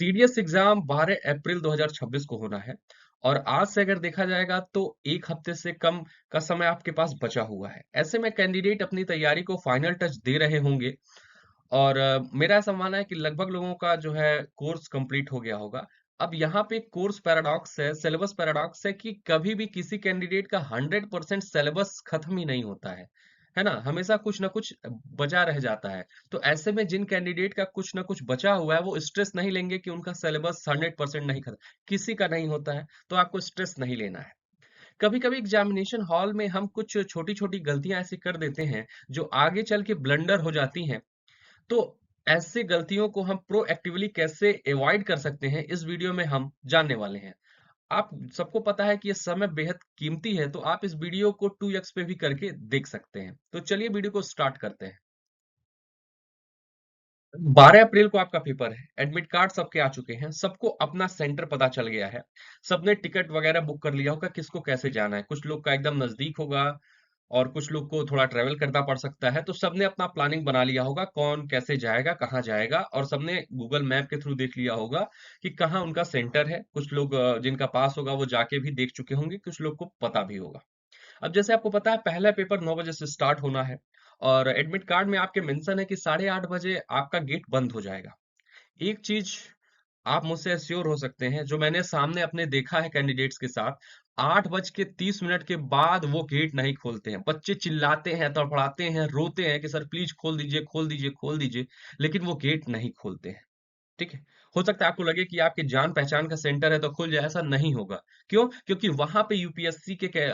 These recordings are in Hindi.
सीडीएस एग्जाम 12 अप्रैल 2026 को होना है। और आज से अगर देखा जाएगा तो एक हफ्ते से कम का समय आपके पास बचा हुआ है। ऐसे में कैंडिडेट अपनी तैयारी को फाइनल टच दे रहे होंगे। और मेरा ऐसा मानना है कि लगभग लोगों का जो है कोर्स कंप्लीट हो गया होगा। अब यहाँ पे कोर्स पैराडॉक्स है, सिलेबस पैराडॉक्स है कि कभी भी किसी कैंडिडेट का 100% सिलेबस खत्म ही नहीं होता है ना? हमेशा कुछ ना कुछ बचा रह जाता है। तो ऐसे में जिन कैंडिडेट का कुछ ना कुछ बचा हुआ है, वो स्ट्रेस नहीं लेंगे कि उनका सिलेबस 100% नहीं खत्म। किसी का नहीं होता है, तो आपको स्ट्रेस नहीं लेना है। कभी-कभी एग्जामिनेशन हॉल में हम कुछ छोटी-छोटी गलतियां ऐसी कर देते हैं, जो आगे चल के ब्लंडर हो जाती हैं। तो ऐसे गलतियों को हम प्रोएक्टिवली कैसे अवॉइड कर सकते हैं, इस वीडियो में हम जानने वाले हैं। आप सबको पता है कि ये समय बेहद कीमती है, तो आप इस वीडियो को 2x पे भी करके देख सकते हैं। तो चलिए वीडियो को स्टार्ट करते हैं। 12 अप्रैल को आपका पेपर है। एडमिट कार्ड सबके आ चुके हैं। सबको अपना सेंटर पता चल गया है। सबने टिकट वगैरह बुक कर लिया होगा, किसको कैसे जाना है। कुछ लोग का एकदम नजदीक होगा और कुछ लोग को थोड़ा ट्रैवल करना पड़ सकता है। तो सबने अपना प्लानिंग बना लिया होगा, कौन कैसे जाएगा, कहाँ जाएगा, और सबने गूगल मैप के थ्रू देख लिया होगा कि कहाँ उनका सेंटर है। कुछ लोग जिनका पास होगा वो जाके भी देख चुके होंगे, कुछ लोग को पता भी होगा। अब जैसे आपको पता है, पहला पेपर 9 बजे से स्टार्ट होना है। और एडमिट कार्ड में आपके मेंशन है कि 8:30 बजे आपका गेट बंद हो जाएगा। एक चीज आप मुझसे श्योर हो सकते हैं, जो मैंने सामने अपने देखा है कैंडिडेट्स के साथ, 8:30 के बाद वो गेट नहीं खोलते हैं। बच्चे चिल्लाते हैं, तड़फड़ाते हैं, रोते हैं कि सर प्लीज खोल दीजिए, खोल दीजिए, खोल दीजिए, लेकिन वो गेट नहीं खोलते हैं। ठीक है। हो सकता है आपको लगे कि आपके जान पहचान का सेंटर है तो खुल जाए, ऐसा नहीं होगा। क्यों? क्योंकि वहां पे यूपीएससी के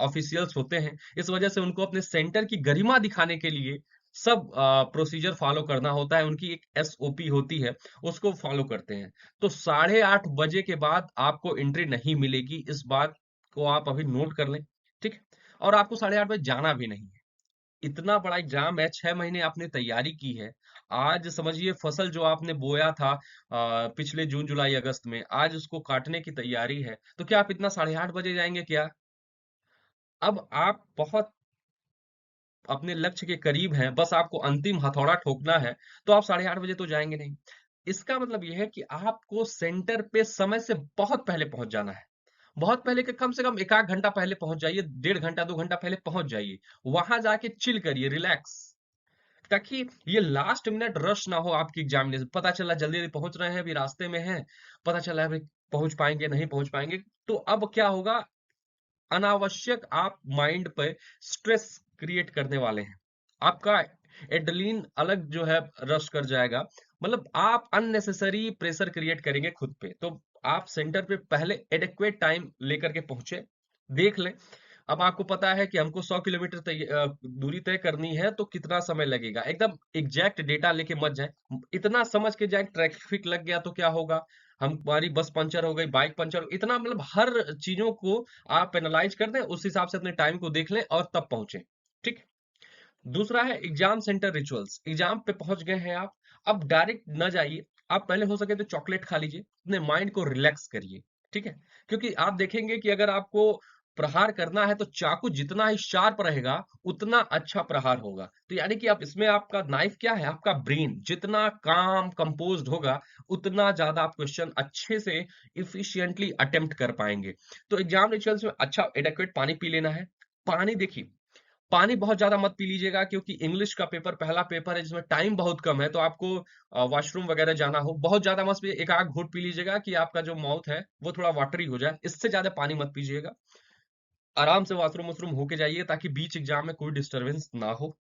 ऑफिशियल्स होते हैं। इस वजह से उनको अपने सेंटर की गरिमा दिखाने के लिए सब प्रोसीजर फॉलो करना होता है। उनकी एक एसओपी होती है, उसको फॉलो करते हैं। तो 8:30 बजे के बाद आपको एंट्री नहीं मिलेगी, इस बात को आप अभी नोट कर लें। ठीक है। और आपको 8:30 बजे जाना भी नहीं है। इतना बड़ा एग्जाम है, 6 महीने आपने तैयारी की है। आज समझिए फसल जो आपने बोया था पिछले जून जुलाई अगस्त में, आज उसको काटने की तैयारी है। तो क्या आप इतना 8:30 बजे जाएंगे क्या? अब आप बहुत अपने लक्ष्य के करीब हैं, बस आपको अंतिम हथौड़ा ठोकना है, तो आप 8:30 बजे तो जाएंगे नहीं। इसका मतलब यह है कि आपको सेंटर पे समय से बहुत पहले पहुंच जाना है। बहुत पहले के कम से कम एक आध घंटा पहले पहुंच जाइए, 1.5 घंटा 2 घंटा पहले पहुंच जाइए। वहां जाके चिल करिए, रिलैक्स, ताकि ये लास्ट मिनट रश ना हो आपकी एग्जामिनेशन। पता चला जल्दी जल्दी पहुंच रहे हैं, अभी रास्ते में हैं, पता चला है भाई पहुंच पाएंगे नहीं पहुंच पाएंगे। तो अब क्या होगा, अनावश्यक आप माइंड पे स्ट्रेस क्रिएट करने वाले हैं। आपका एड्रेनलिन अलग जो है रश कर जाएगा। मतलब आप अननेसेसरी प्रेशर क्रिएट करेंगे खुद पे। तो आप सेंटर पे पहले एडेक्वेट टाइम लेकर के पहुंचे, देख लें। अब आपको पता है कि हमको 100 किलोमीटर दूरी तय करनी है, तो कितना समय लगेगा। एकदम एग्जैक्ट डेटा लेके मत जाए। इतना समझ के जाए ट्रैफिक लग गया तो क्या होगा, हमारी बस पंचर हो गई, बाइक पंचर हो, इतना मतलब हर चीजों को आप एनालाइज कर दें, उस हिसाब से अपने टाइम को देख लें और तब पहुंचे। ठीक। दूसरा है एग्जाम सेंटर रिचुअल्स। एग्जाम पे पहुंच गए हैं आप, अब डायरेक्ट न जाइए। आप पहले हो सके तो चॉकलेट खा लीजिए, अपने माइंड को रिलैक्स करिए। ठीक है। क्योंकि आप देखेंगे कि अगर आपको प्रहार करना है तो चाकू जितना ही शार्प रहेगा, उतना अच्छा प्रहार होगा। तो यानी कि आप इसमें, आपका नाइफ क्या है, आपका ब्रेन जितना काम कंपोज्ड होगा, उतना ज्यादा आप क्वेश्चन अच्छे से इफिशिएंटली अटेम्प्ट कर पाएंगे। तो एग्जाम रिचुअल्स में अच्छा एडेक्वेट पानी पी लेना है। पानी देखिए, पानी बहुत ज्यादा मत पी लीजिएगा, क्योंकि इंग्लिश का पेपर पहला पेपर है जिसमें टाइम बहुत कम है। तो आपको वॉशरूम वगैरह जाना हो, बहुत ज्यादा मत पिए, एक आध घूंट पी लीजिएगा कि आपका जो माउथ है वो थोड़ा वाटरी हो जाए। इससे ज्यादा पानी मत पीजिएगा। आराम से वॉशरूम वॉशरूम होके जाइए, ताकि बीच एग्जाम में कोई डिस्टरबेंस ना हो।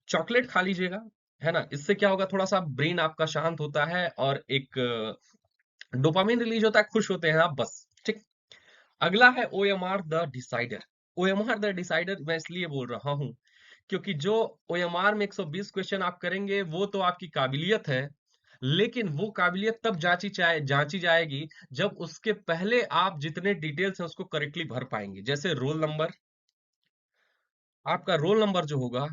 चॉकलेट खा लीजिएगा, है ना। इससे क्या होगा, थोड़ा सा ब्रेन आपका शांत होता है और एक डोपामिन रिलीज होता है, खुश होते हैं आप, बस। ठीक। अगला है OMR the decider. OMR the decider मैं इसलिए बोल रहा हूं, क्योंकि जो ओएमआर में 120 क्वेश्चन आप करेंगे, वो तो आपकी काबिलियत है। लेकिन वो काबिलियत तब जांची जाएगी जब उसके पहले आप जितने डिटेल्स हैं उसको करेक्टली भर पाएंगे। जैसे रोल नंबर, आपका रोल नंबर जो होगा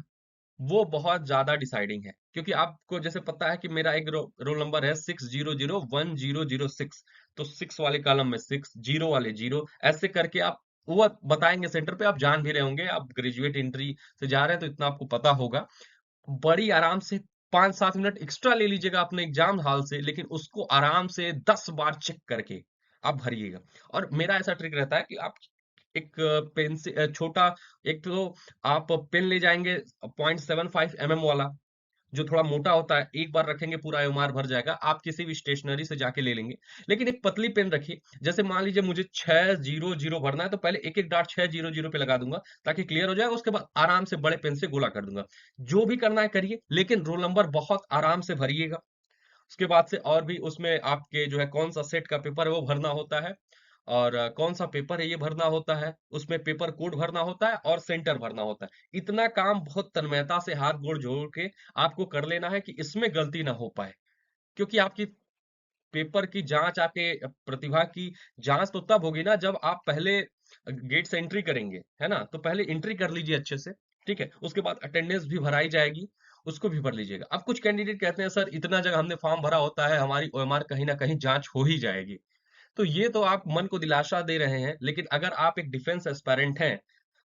वो बहुत ज्यादा डिसाइडिंग है। क्योंकि आपको जैसे पता है कि मेरा एक रोल नंबर है 600106। तो 6 वाले कॉलम में 6, जीरो वाले जीरो, ऐसे करके आप वो बताएंगे सेंटर पे। आप जान भी रहे होंगे, आप ग्रेजुएट एंट्री से जा रहे हैं तो इतना आपको पता होगा। बड़ी आराम से 5-7 मिनट एक्स्ट्रा ले लीजिएगा अपने एग्जाम हॉल से, लेकिन उसको आराम से 10 बार चेक करके आप भरिएगा। और मेरा ऐसा ट्रिक रहता है कि आप एक पेन से छोटा, एक तो आप पेन ले जाएंगे 0.75 mm वाला, जो थोड़ा मोटा होता है, एक बार रखेंगे पूरा एमआर भर जाएगा। आप किसी भी स्टेशनरी से जाके ले लेंगे, लेकिन एक पतली पेन रखिए। जैसे मान लीजिए मुझे 600 भरना है, तो पहले एक एक डार्ट 600 पे लगा दूंगा ताकि क्लियर हो जाएगा। उसके बाद आराम से बड़े पेन से गोला कर दूंगा। जो भी करना है करिए, लेकिन रोल नंबर बहुत आराम से भरिएगा। उसके बाद से और भी उसमें आपके जो है कौन सा सेट का पेपर है वो भरना होता है, और कौन सा पेपर है ये भरना होता है, उसमें पेपर कोड भरना होता है और सेंटर भरना होता है। इतना काम बहुत तन्मयता से हाथ गोड़ जोड़ के आपको कर लेना है कि इसमें गलती ना हो पाए। क्योंकि आपकी पेपर की जांच, आपके प्रतिभा की जांच तो तब होगी ना जब आप पहले गेट से एंट्री करेंगे, है ना? तो पहले एंट्री कर लीजिए अच्छे से, ठीक है? उसके बाद अटेंडेंस भी भराई जाएगी, उसको भी भर लीजिएगा। अब कुछ कैंडिडेट कहते हैं सर इतना जगह हमने फॉर्म भरा होता है, हमारी ओएमआर कहीं ना कहीं जांच हो ही जाएगी। तो ये तो आप मन को दिलासा दे रहे हैं, लेकिन अगर आप एक डिफेंस एस्पायरेंट हैं,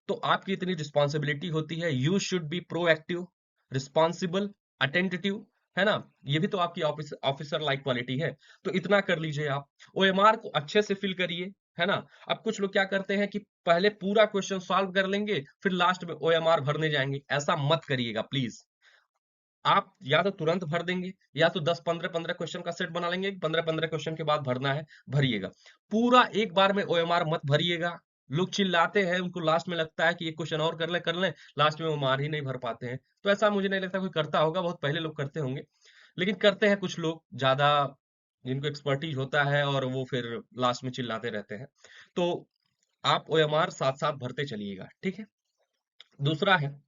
तो आपकी इतनी रिस्पॉन्सिबिलिटी होती है। You should be proactive, responsible, attentive, है ना? ये भी तो आपकी ऑफिसर लाइक क्वालिटी है। तो इतना कर लीजिए आप। ओएमआर को अच्छे से फिल करिए, है ना? अब कुछ लोग क्या करते हैं कि पहले पूरा क्वेश्चन सॉल्व कर लेंगे, फिर लास्ट में ओएमआर भरने जाएंगे। ऐसा मत करिएगा प्लीज। आप या तो तुरंत भर देंगे, या तो 10-15 क्वेश्चन का सेट बना लेंगे, 15-15 क्वेश्चन के बाद भरना है, भरिएगा। पूरा एक बार में ओएमआर मत भरिएगा। लोग चिल्लाते हैं, उनको लास्ट में लगता है कि ये क्वेश्चन और कर लें, लास्ट में ओएमआर ही नहीं भर पाते हैं। तो ऐसा मुझे नहीं लगता कोई करता होगा, बहुत पहले लोग करते होंगे, लेकिन करते हैं कुछ लोग ज्यादा, जिनको एक्सपर्टीज होता है, और वो फिर लास्ट में चिल्लाते रहते हैं। तो आप ओएमआर साथ साथ भरते चलिएगा, ठीक है? दूसरा है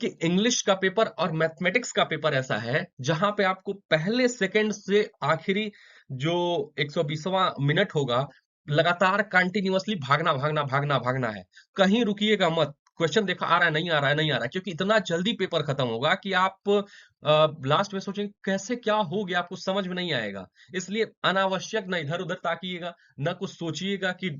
कि इंग्लिश का पेपर और मैथमेटिक्स का पेपर ऐसा है जहां पे आपको पहले सेकंड से आखिरी जो 120वां मिनट होगा, लगातार कंटिन्यूअसली भागना भागना भागना भागना है। कहीं रुकिएगा मत। क्वेश्चन देखा आ रहा है, नहीं आ रहा है, नहीं आ रहा है, क्योंकि इतना जल्दी पेपर खत्म होगा कि आप लास्ट में सोचेंगे कैसे क्या हो गया, आपको समझ में नहीं आएगा। इसलिए अनावश्यक ना इधर उधर ताकिएगा, ना कुछ सोचिएगा कि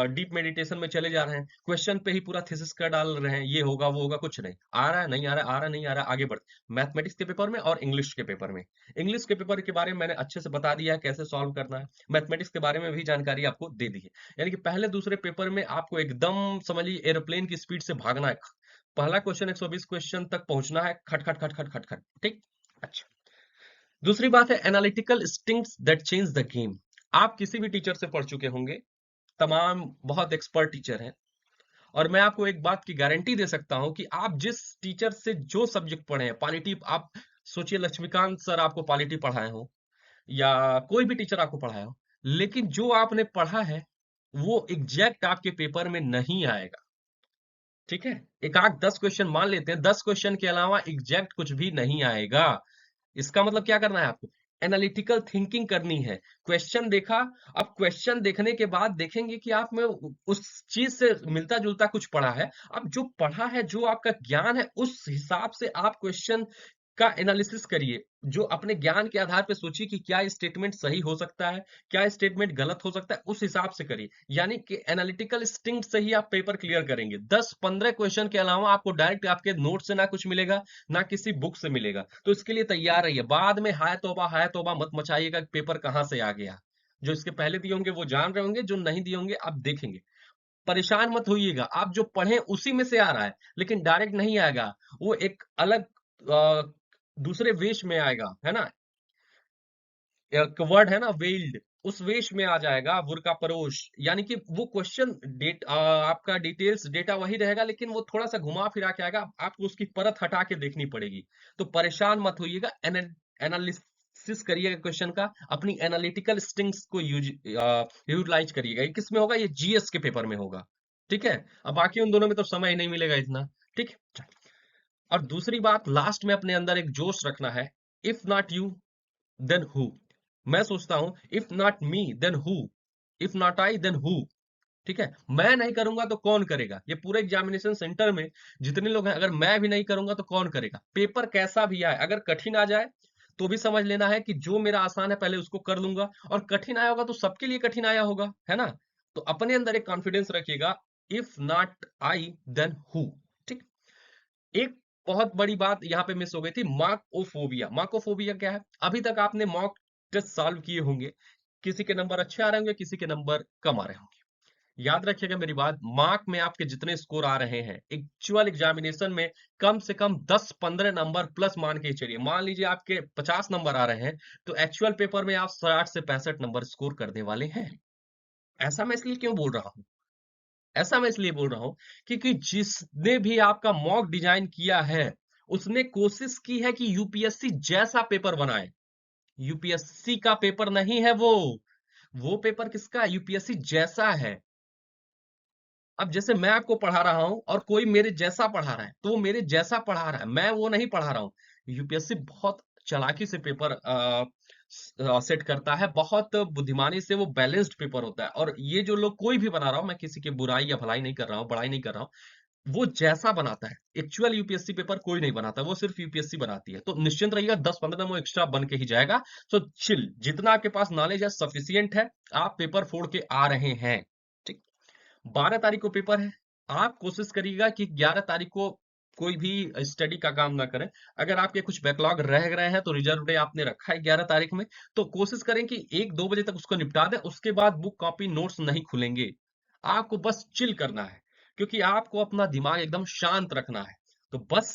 डीप मेडिटेशन में चले जा रहे हैं, क्वेश्चन पे ही पूरा थीसिस कर डाल रहे हैं, ये होगा वो होगा। कुछ नहीं, आ रहा है नहीं आ रहा है, आ रहा है नहीं आ रहा है, आगे बढ़। मैथमेटिक्स के पेपर में और इंग्लिश के पेपर में, इंग्लिश के पेपर के बारे में मैंने अच्छे से बता दिया है कैसे सॉल्व करना है। मैथमेटिक्स के बारे में भी जानकारी आपको दे दी है। यानी कि पहले दूसरे पेपर में आपको एकदम समझिए एरोप्लेन की स्पीड से भागना है। पहला क्वेश्चन 120 क्वेश्चन तक पहुंचना है, खट खट खट खट खट खट, ठीक। अच्छा, दूसरी बात है analytical instincts that change the game. आप किसी भी टीचर से पढ़ चुके होंगे, तमाम बहुत एक्सपर्ट टीचर हैं, और मैं आपको एक बात की गारंटी दे सकता हूं कि आप जिस टीचर से जो सब्जेक्ट पढ़े हैं, पॉलिटी, आप सोचिए लक्ष्मीकांत सर आपको पॉलिटी पढ़ाए हो, या कोई भी टीचर आपको पढ़ाया हो, लेकिन जो आपने पढ़ा है वो एग्जैक्ट आपके पेपर में नहीं आएगा, ठीक है? एक आध 10 क्वेश्चन मान लेते हैं, 10 क्वेश्चन के अलावा एग्जैक्ट कुछ भी नहीं आएगा। इसका मतलब क्या करना है आपको? एनालिटिकल थिंकिंग करनी है। क्वेश्चन देखा, अब क्वेश्चन देखने के बाद देखेंगे कि आप में उस चीज से मिलता जुलता कुछ पढ़ा है। अब जो पढ़ा है, जो आपका ज्ञान है, उस हिसाब से आप क्वेश्चन का एनालिसिस करिए। जो अपने ज्ञान के आधार पे सोचिए कि क्या स्टेटमेंट सही हो सकता है, क्या स्टेटमेंट गलत हो सकता है, उस हिसाब से करिए। यानी कि एनालिटिकल इंस्टिंक्ट से ही आप पेपर क्लियर करेंगे। 10-15 क्वेश्चन के अलावा आपको डायरेक्ट आपके नोट से ना कुछ मिलेगा, ना किसी बुक से मिलेगा। तो इसके लिए तैयार रहिए। बाद में हाय तौबा मत मचाइएगा कि पेपर कहां से आ गया। जो इसके पहले दिए होंगे वो जान रहे होंगे, जो नहीं दिए होंगे आप देखेंगे। परेशान मत होइएगा, आप जो पढ़े उसी में से आ रहा है, लेकिन डायरेक्ट नहीं आएगा। वो एक अलग दूसरे वेश में आएगा, है ना? एक वर्ड है ना, वेल्ड, उस वेश में आ जाएगा, बुरका परोश। यानी कि वो क्वेश्चन आपका डिटेल्स डेटा वही रहेगा, लेकिन वो थोड़ा सा घुमा फिरा के आएगा, आपको उसकी परत हटा के देखनी पड़ेगी। तो परेशान मत होइएगा, एनालिसिस करिएगा क्वेश्चन का, अपनी एनालिटिकल स्टिंग्स को यूटिलाइज करिएगा। ये किस में होगा? ये जीएस के पेपर में होगा, ठीक है? अब बाकी उन दोनों में तो समय ही नहीं मिलेगा इतना, ठीक है? और दूसरी बात, लास्ट में अपने अंदर एक जोश रखना है। If not you then who. मैं सोचता हूं if not me then who, if not I then who, ठीक है? मैं नहीं करूंगा तो कौन करेगा? ये पूरे एग्जामिनेशन सेंटर में जितने लोग हैं, अगर मैं भी नहीं करूंगा तो कौन करेगा? पेपर कैसा भी आए, अगर कठिन आ जाए तो भी समझ लेना है कि जो मेरा आसान है पहले उसको कर लूंगा, और कठिन आया होगा तो सबके लिए कठिन आया होगा, है ना? तो अपने अंदर एक कॉन्फिडेंस रखिएगा, if not I then who, ठीक। एक बहुत बड़ी बात यहाँ पे मिस हो गई थी, मार्कोफोबिया। मार्कोफोबिया क्या है? अभी तक आपने मॉक टेस्ट सॉल्व किए होंगे, किसी के नंबर अच्छे आ रहे होंगे, किसी के नंबर कम आ रहे होंगे। याद रखिएगा मेरी बात, मार्क में आपके जितने स्कोर आ रहे हैं, एक्चुअल एग्जामिनेशन में कम से कम 10-15 नंबर प्लस मान के चलिए। मान लीजिए आपके 50 नंबर आ रहे हैं, तो एक्चुअल पेपर में आप 60 से 65 नंबर स्कोर करने वाले हैं। ऐसा मैं इसलिए क्यों बोल रहा हूँ? ऐसा मैं इसलिए बोल रहा हूँ क्योंकि जिसने भी आपका मॉक डिजाइन किया है, उसने कोशिश की है कि यूपीएससी जैसा पेपर बनाए। यूपीएससी का पेपर नहीं है वो पेपर किसका है? यूपीएससी जैसा है। अब जैसे मैं आपको पढ़ा रहा हूं और कोई मेरे जैसा पढ़ा रहा है, तो वो मेरे जैसा पढ़ा रहा है, मैं वो नहीं पढ़ा रहा हूं। यूपीएससी बहुत चालाकी से पेपर सेट करता है, बहुत बुद्धिमानी से वो बैलेंस्ड पेपर होता है। और ये जो लोग कोई भी बना रहा हूं, मैं किसी की बुराई या भलाई नहीं कर रहा हूं, बड़ाई नहीं कर रहा हूं, वो जैसा बनाता है। एक्चुअल यूपीएससी पेपर कोई नहीं बनाता, वो सिर्फ यूपीएससी बनाती है। तो निश्चिंत रहिएगा, 10-15 नंबर एक्स्ट्रा बन के ही जाएगा। सो चिल, जितना आपके पास नॉलेज है सफिशियंट है, आप पेपर फोड़ के आ रहे हैं। ठीक, 12 तारीख को पेपर है। आप कोशिश करिएगा कि 11 तारीख को कोई भी स्टडी का काम ना करें। अगर आपके कुछ बैकलॉग रह गए हैं, तो रिजर्व डे आपने रखा है 11 तारीख में, तो कोशिश करें कि 1-2 बजे तक उसको निपटा दें। उसके बाद बुक कॉपी नोट्स नहीं खुलेंगे। आपको बस चिल करना है, क्योंकि आपको अपना दिमाग एकदम शांत रखना है। तो बस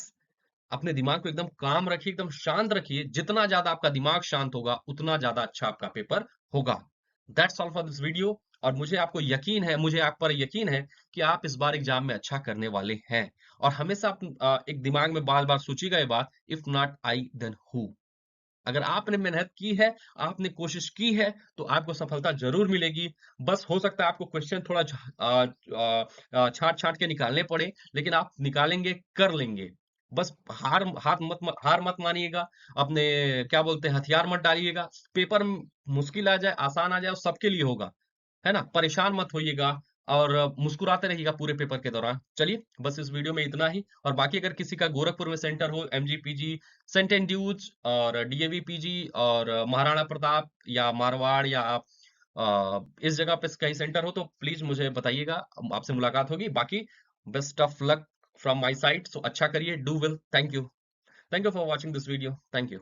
अपने दिमाग को एकदम काम रखिए, एकदम शांत रखिए। जितना ज्यादा आपका दिमाग शांत होगा, उतना ज्यादा अच्छा आपका पेपर होगा। That's all for this video. और मुझे आप पर यकीन है कि आप इस बार एग्जाम में अच्छा करने वाले हैं। और हमेशा एक दिमाग में बार बार सोचिएगा ये बात, if not I then who. अगर आपने मेहनत की है, आपने कोशिश की है, तो आपको सफलता जरूर मिलेगी। बस हो सकता है आपको क्वेश्चन थोड़ा छांट छांट के निकालने पड़े, लेकिन आप निकालेंगे, कर लेंगे। बस हार मत मानिएगा। अपने क्या बोलते हैं, हथियार मत डालिएगा। पेपर मुश्किल आ जाए, आसान आ जाए, वो सबके लिए होगा, है ना? परेशान मत होइएगा और मुस्कुराते रहिएगा पूरे पेपर के दौरान। चलिए, बस इस वीडियो में इतना ही। और बाकी अगर किसी का गोरखपुर में सेंटर हो, एमजीपीजी, सेंट एंड्रूज और डीएवी पीजी और महाराणा प्रताप या मारवाड़ या इस जगह पे कहीं सेंटर हो, तो प्लीज मुझे बताइएगा, आपसे मुलाकात होगी। बाकी best of luck from my side. So अच्छा करिए, do well. Thank you for watching this video. Thank you.